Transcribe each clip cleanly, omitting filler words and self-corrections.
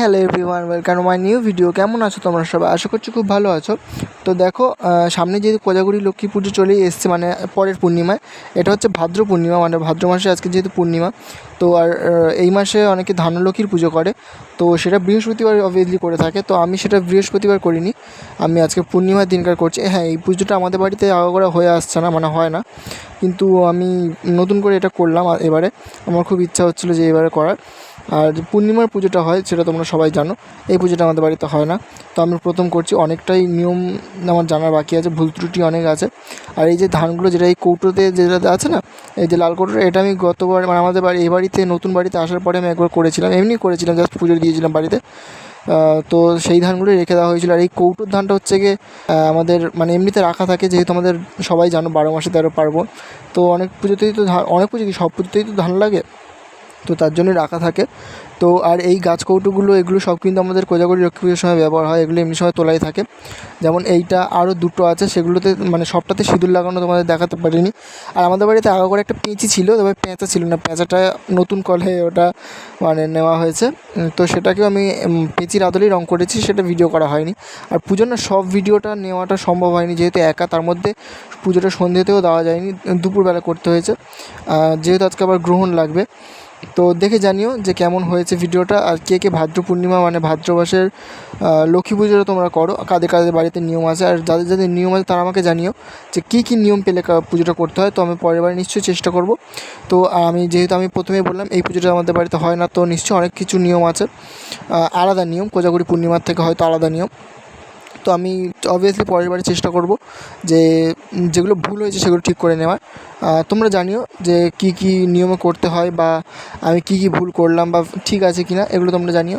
Hello everyone, welcome to my new video. কেমন আছো তোমরা সবাই? আশা করছি খুব ভালো আছো। তো দেখো, সামনে যেহেতু কোজাগরি লক্ষ্মী পুজো চলেই এসছে, মানে পরের পূর্ণিমায়। এটা হচ্ছে ভাদ্র পূর্ণিমা, মানে ভাদ্র মাসে আজকে যেহেতু পূর্ণিমা। তো আর এই মাসে অনেকে ধানলক্ষ্মীর পুজো করে, তো সেটা বৃহস্পতিবার অবভিয়াসলি করে থাকে। তো আমি সেটা বৃহস্পতিবার করিনি, আমি আজকে পূর্ণিমার দিনকার করছি। হ্যাঁ, এই পুজোটা আমাদের বাড়িতে আগাগোড়া হয়ে আসছে না, মানে হয় না, কিন্তু আমি নতুন করে এটা করলাম এবারে। আমার খুব ইচ্ছা হচ্ছিলো যে এবারে করার। আর যে পূর্ণিমার পুজোটা হয় সেটা তোমরা সবাই জানো, এই পুজোটা আমাদের বাড়িতে হয় না। তো আমি প্রথম করছি, অনেকটাই নিয়ম আমার জানার বাকি আছে, ভুল ত্রুটি অনেক আছে। আর এই যে ধানগুলো যেটা এই কৌটোতে যেটা আছে না, এই যে লাল কৌটোটা, এটা আমি গতবার মানে আমাদের বাড়ি এই বাড়িতে নতুন বাড়িতে আসার পরে আমি একবার করেছিলাম, এমনি করেছিলাম, জাস্ট পুজো দিয়েছিলাম বাড়িতে। তো সেই ধানগুলোই রেখে দেওয়া হয়েছিলো। আর এই কৌটোর ধানটা হচ্ছে গিয়ে আমাদের মানে এমনিতে রাখা থাকে, যেহেতু আমাদের সবাই জানো 12 মাসে 13 পার্বণ। তো অনেক পুজোতেই তো অনেক পুজো কি সব পুজোতেই তো ধান লাগে, তো তার জন্যই রাখা থাকে। তো আর এই গাছ কৌটোগুলো এগুলো সব কিন্তু আমাদের কোজাগরি লক্ষ্মী পুজোর সময় ব্যবহার হয়, এগুলো এমনি সময় তোলাই থাকে। যেমন এইটা আরও দুটো আছে, সেগুলোতে মানে সবটাতে সিঁদুর লাগানো তোমাদের দেখাতে পারিনি। আর আমাদের বাড়িতে আগে করে একটা পেঁচি ছিল, তবে পেঁচা ছিল না, পেঁচাটা নতুন কলে ওটা মানে নেওয়া হয়েছে। তো সেটাকেও আমি পেঁচির আদলেই রঙ করেছি, সেটা ভিডিও করা হয়নি। আর পুজোর না সব ভিডিওটা নেওয়াটা সম্ভব হয়নি, যেহেতু একা, তার মধ্যে পুজোটা সন্ধ্যেতেও দেওয়া যায়নি, দুপুরবেলা করতে হয়েছে, যেহেতু আজকে আবার গ্রহণ লাগবে। তো দেখে জানিও যে কেমন হয়েছে ভিডিওটা। আর কে কে ভাদ্র পূর্ণিমা মানে ভাদ্র মাসের লক্ষ্মী পুজোটা তোমরা করো, কাদের কাদের বাড়িতে নিয়ম আছে, আর যাদের যাদের নিয়ম আছে তারা আমাকে জানিও যে কী কী নিয়ম পেলে পুজোটা করতে হয়। তো আমি পরের বার নিশ্চয়ই চেষ্টা করব। তো আমি যেহেতু আমি প্রথমেই বললাম এই পুজোটা আমাদের বাড়িতে হয় না, তো নিশ্চয়ই অনেক কিছু নিয়ম আছে, আলাদা নিয়ম, কোজাগরি পূর্ণিমার থেকে হয়তো আলাদা নিয়ম। তো আমি অবভিয়াসলি পরের বারে চেষ্টা করব যে যেগুলো ভুল হয়েছে সেগুলো ঠিক করে নেওয়ার। তোমরা জানিও যে কী কী নিয়মে করতে হয়, বা আমি কী কী ভুল করলাম বা ঠিক আছে কি না, এগুলো তোমরা জানিও।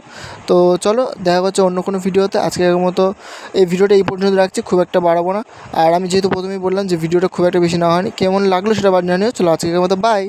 তো চলো, দেখা হচ্ছে অন্য কোনো ভিডিওতে। আজকের মতো এই ভিডিওটা এই পর্যন্ত রাখছি, খুব একটা বাড়াবো না। আর আমি যেহেতু প্রথমেই বললাম যে ভিডিওটা খুব একটা বেশি না হয়নি, কেমন লাগলো সেটা জানিও। চলো, আজকের মতো বাই।